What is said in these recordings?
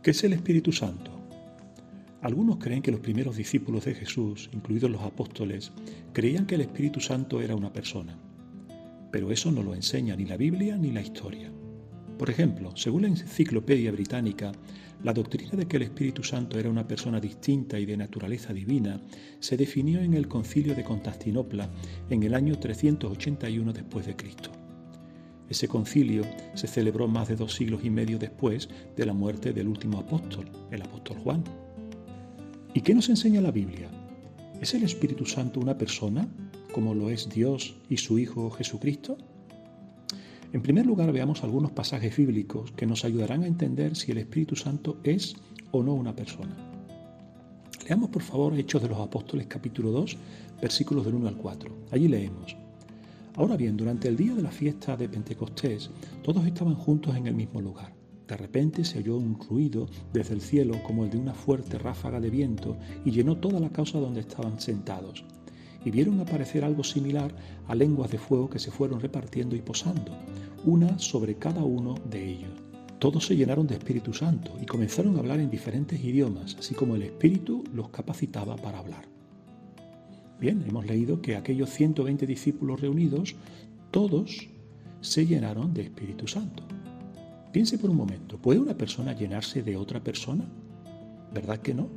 ¿Qué es el Espíritu Santo? Algunos creen que los primeros discípulos de Jesús, incluidos los apóstoles, creían que el Espíritu Santo era una persona. Pero eso no lo enseña ni la Biblia ni la historia. Por ejemplo, según la Enciclopedia Británica, la doctrina de que el Espíritu Santo era una persona distinta y de naturaleza divina se definió en el Concilio de Constantinopla en el año 381 después de Cristo. Ese concilio se celebró más de 2 siglos y medio después de la muerte del último apóstol, el apóstol Juan. ¿Y qué nos enseña la Biblia? ¿Es el Espíritu Santo una persona, como lo es Dios y su Hijo Jesucristo? En primer lugar, veamos algunos pasajes bíblicos que nos ayudarán a entender si el Espíritu Santo es o no una persona. Leamos por favor Hechos de los Apóstoles capítulo 2, versículos del 1 al 4. Allí leemos: Ahora bien, durante el día de la fiesta de Pentecostés, todos estaban juntos en el mismo lugar. De repente se oyó un ruido desde el cielo como el de una fuerte ráfaga de viento y llenó toda la casa donde estaban sentados. Y vieron aparecer algo similar a lenguas de fuego que se fueron repartiendo y posando, una sobre cada uno de ellos. Todos se llenaron de Espíritu Santo y comenzaron a hablar en diferentes idiomas, así como el Espíritu los capacitaba para hablar. Bien, hemos leído que aquellos 120 discípulos reunidos, todos se llenaron de Espíritu Santo. Piense por un momento, ¿puede una persona llenarse de otra persona? ¿Verdad que no?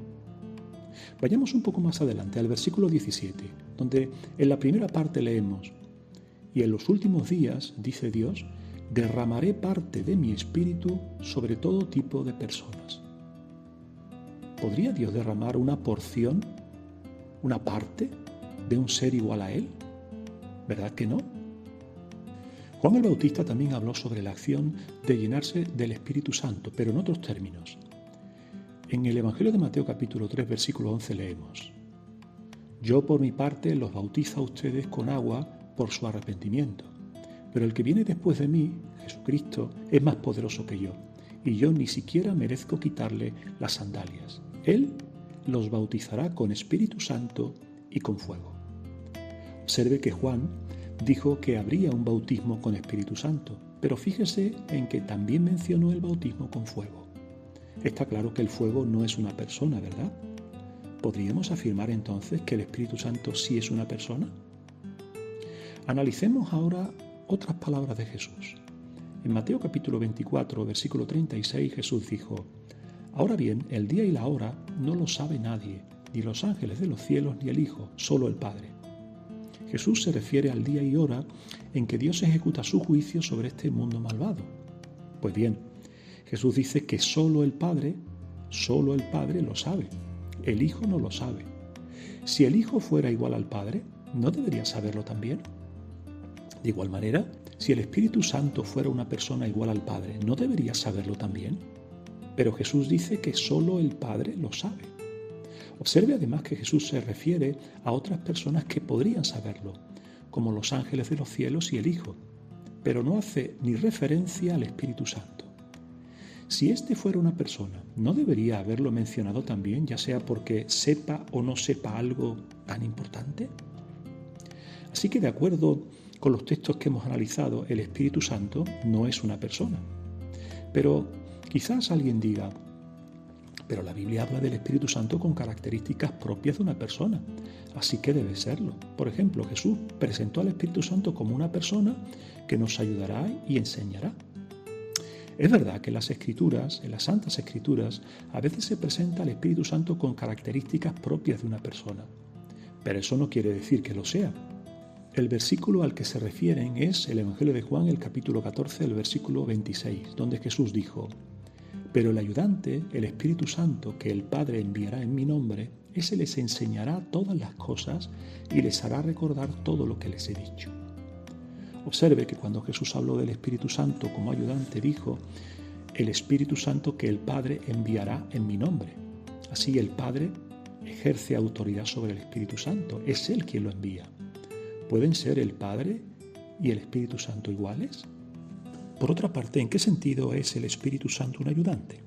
Vayamos un poco más adelante, al versículo 17, donde en la primera parte leemos: Y en los últimos días, dice Dios, derramaré parte de mi espíritu sobre todo tipo de personas. ¿Podría Dios derramar una porción, una parte de un ser igual a Él? ¿Verdad que no? Juan el Bautista también habló sobre la acción de llenarse del Espíritu Santo, pero en otros términos. En el Evangelio de Mateo capítulo 3, versículo 11 leemos: Yo por mi parte los bautizo a ustedes con agua por su arrepentimiento, pero el que viene después de mí, Jesucristo, es más poderoso que yo, y yo ni siquiera merezco quitarle las sandalias. Él los bautizará con Espíritu Santo y con fuego. Observe que Juan dijo que habría un bautismo con Espíritu Santo, pero fíjese en que también mencionó el bautismo con fuego. Está claro que el fuego no es una persona, ¿verdad? ¿Podríamos afirmar entonces que el Espíritu Santo sí es una persona? Analicemos ahora otras palabras de Jesús. En Mateo capítulo 24, versículo 36, Jesús dijo: Ahora bien, el día y la hora no lo sabe nadie, ni los ángeles de los cielos, ni el Hijo, solo el Padre. Jesús se refiere al día y hora en que Dios ejecuta su juicio sobre este mundo malvado. Pues bien, Jesús dice que solo el Padre lo sabe. El Hijo no lo sabe. Si el Hijo fuera igual al Padre, ¿no debería saberlo también? De igual manera, si el Espíritu Santo fuera una persona igual al Padre, ¿no debería saberlo también? Pero Jesús dice que solo el Padre lo sabe. Observe además que Jesús se refiere a otras personas que podrían saberlo, como los ángeles de los cielos y el Hijo, pero no hace ni referencia al Espíritu Santo. Si este fuera una persona, ¿no debería haberlo mencionado también, ya sea porque sepa o no sepa algo tan importante? Así que de acuerdo con los textos que hemos analizado, el Espíritu Santo no es una persona. Pero quizás alguien diga: pero la Biblia habla del Espíritu Santo con características propias de una persona, así que debe serlo. Por ejemplo, Jesús presentó al Espíritu Santo como una persona que nos ayudará y enseñará. Es verdad que en las Escrituras, en las Santas Escrituras, a veces se presenta al Espíritu Santo con características propias de una persona, pero eso no quiere decir que lo sea. El versículo al que se refieren es el Evangelio de Juan, el capítulo 14, el versículo 26, donde Jesús dijo: Pero el ayudante, el Espíritu Santo, que el Padre enviará en mi nombre, ese les enseñará todas las cosas y les hará recordar todo lo que les he dicho. Observe que cuando Jesús habló del Espíritu Santo como ayudante, dijo: el Espíritu Santo que el Padre enviará en mi nombre. Así el Padre ejerce autoridad sobre el Espíritu Santo, es Él quien lo envía. ¿Pueden ser el Padre y el Espíritu Santo iguales? Por otra parte, ¿en qué sentido es el Espíritu Santo un ayudante?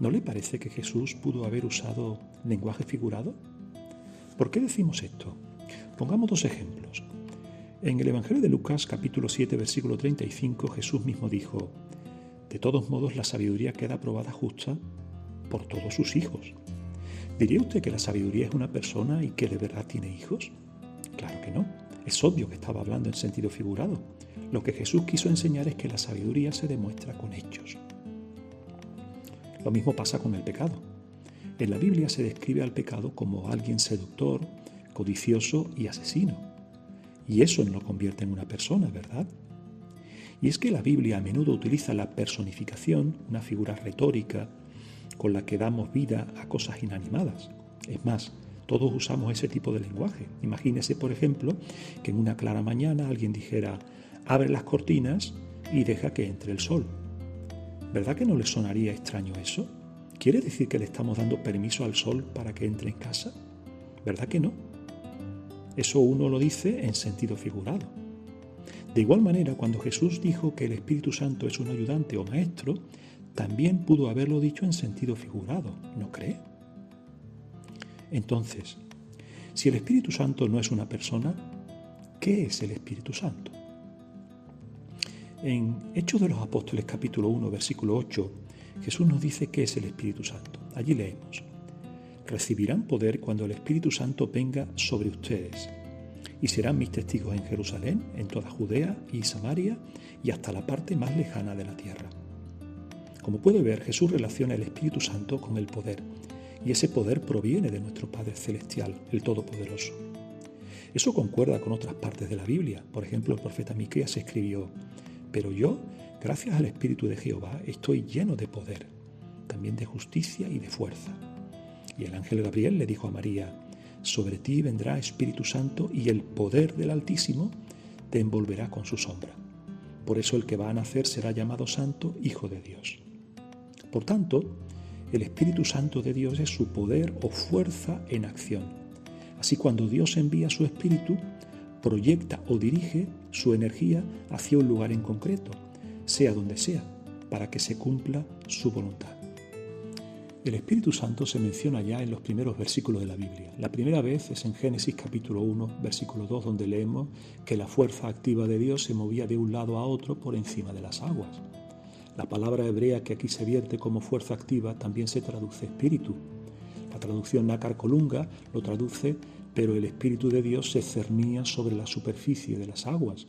¿No le parece que Jesús pudo haber usado lenguaje figurado? ¿Por qué decimos esto? Pongamos 2 ejemplos. En el Evangelio de Lucas, capítulo 7, versículo 35, Jesús mismo dijo: De todos modos, la sabiduría queda probada justa por todos sus hijos. ¿Diría usted que la sabiduría es una persona y que de verdad tiene hijos? Claro que no. Es obvio que estaba hablando en sentido figurado. Lo que Jesús quiso enseñar es que la sabiduría se demuestra con hechos. Lo mismo pasa con el pecado. En la Biblia se describe al pecado como alguien seductor, codicioso y asesino. Y eso no lo convierte en una persona, ¿verdad? Y es que la Biblia a menudo utiliza la personificación, una figura retórica con la que damos vida a cosas inanimadas. Es más, todos usamos ese tipo de lenguaje. Imagínese, por ejemplo, que en una clara mañana alguien dijera: abre las cortinas y deja que entre el sol. ¿Verdad que no le sonaría extraño eso? ¿Quiere decir que le estamos dando permiso al sol para que entre en casa? ¿Verdad que no? Eso uno lo dice en sentido figurado. De igual manera, cuando Jesús dijo que el Espíritu Santo es un ayudante o maestro, también pudo haberlo dicho en sentido figurado, ¿no cree? Entonces, si el Espíritu Santo no es una persona, ¿qué es el Espíritu Santo? En Hechos de los Apóstoles capítulo 1, versículo 8, Jesús nos dice qué es el Espíritu Santo. Allí leemos: recibirán poder cuando el Espíritu Santo venga sobre ustedes, y serán mis testigos en Jerusalén, en toda Judea y Samaria, y hasta la parte más lejana de la tierra. Como puede ver, Jesús relaciona el Espíritu Santo con el poder, y ese poder proviene de nuestro Padre Celestial, el Todopoderoso. Eso concuerda con otras partes de la Biblia. Por ejemplo, el profeta Miqueas escribió: pero yo, gracias al Espíritu de Jehová, estoy lleno de poder, también de justicia y de fuerza. Y el ángel Gabriel le dijo a María: sobre ti vendrá Espíritu Santo y el poder del Altísimo te envolverá con su sombra. Por eso el que va a nacer será llamado Santo, Hijo de Dios. Por tanto, el Espíritu Santo de Dios es su poder o fuerza en acción. Así, cuando Dios envía su Espíritu, proyecta o dirige su energía hacia un lugar en concreto, sea donde sea, para que se cumpla su voluntad. El Espíritu Santo se menciona ya en los primeros versículos de la Biblia. La primera vez es en Génesis capítulo 1, versículo 2, donde leemos que la fuerza activa de Dios se movía de un lado a otro por encima de las aguas. La palabra hebrea que aquí se vierte como fuerza activa también se traduce espíritu. La traducción Nácar Colunga lo traduce: pero el Espíritu de Dios se cernía sobre la superficie de las aguas.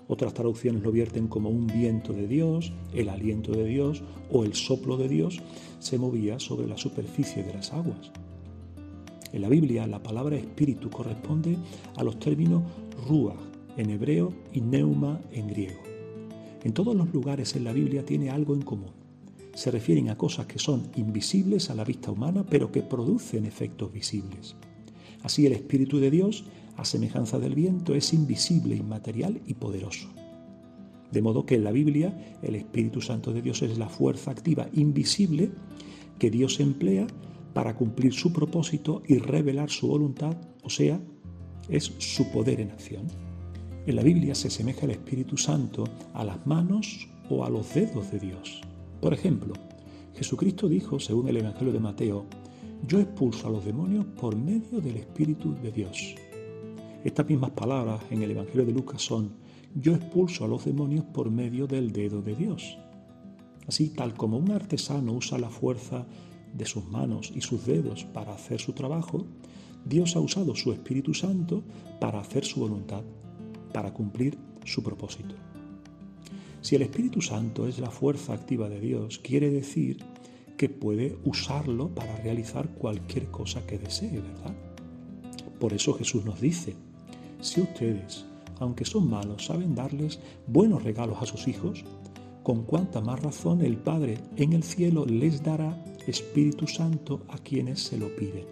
Otras traducciones lo vierten como un viento de Dios, el aliento de Dios o el soplo de Dios se movía sobre la superficie de las aguas. En la Biblia, la palabra espíritu corresponde a los términos ruach en hebreo y neuma en griego. En todos los lugares en la Biblia tiene algo en común. Se refieren a cosas que son invisibles a la vista humana, pero que producen efectos visibles. Así, el Espíritu de Dios, a semejanza del viento, es invisible, inmaterial y poderoso. De modo que en la Biblia, el Espíritu Santo de Dios es la fuerza activa invisible que Dios emplea para cumplir su propósito y revelar su voluntad, o sea, es su poder en acción. En la Biblia se asemeja el Espíritu Santo a las manos o a los dedos de Dios. Por ejemplo, Jesucristo dijo, según el Evangelio de Mateo: yo expulso a los demonios por medio del Espíritu de Dios. Estas mismas palabras en el Evangelio de Lucas son: yo expulso a los demonios por medio del dedo de Dios. Así, tal como un artesano usa la fuerza de sus manos y sus dedos para hacer su trabajo, Dios ha usado su Espíritu Santo para hacer su voluntad, para cumplir su propósito. Si el Espíritu Santo es la fuerza activa de Dios, quiere decir que puede usarlo para realizar cualquier cosa que desee, ¿verdad? Por eso Jesús nos dice: si ustedes, aunque son malos, saben darles buenos regalos a sus hijos, con cuánta más razón el Padre en el cielo les dará Espíritu Santo a quienes se lo piden.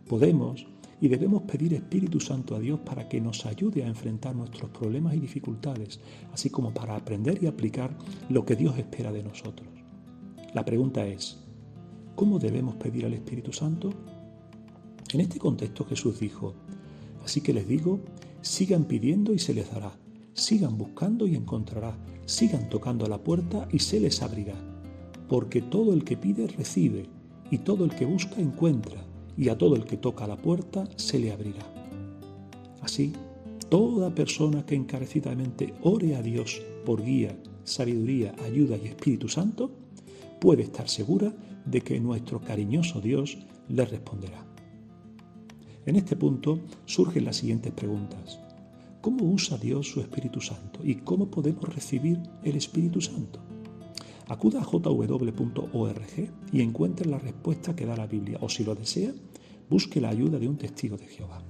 Podemos y debemos pedir Espíritu Santo a Dios para que nos ayude a enfrentar nuestros problemas y dificultades, así como para aprender y aplicar lo que Dios espera de nosotros. La pregunta es: ¿cómo debemos pedir al Espíritu Santo? En este contexto Jesús dijo: así que les digo, sigan pidiendo y se les dará, sigan buscando y encontrará, sigan tocando a la puerta y se les abrirá. Porque todo el que pide recibe, y todo el que busca encuentra, y a todo el que toca a la puerta se le abrirá. Así, toda persona que encarecidamente ore a Dios por guía, sabiduría, ayuda y Espíritu Santo, puede estar segura de que nuestro cariñoso Dios le responderá. En este punto surgen las siguientes preguntas. ¿Cómo usa Dios su Espíritu Santo? ¿Y cómo podemos recibir el Espíritu Santo? Acuda a jw.org y encuentre la respuesta que da la Biblia, o si lo desea, busque la ayuda de un testigo de Jehová.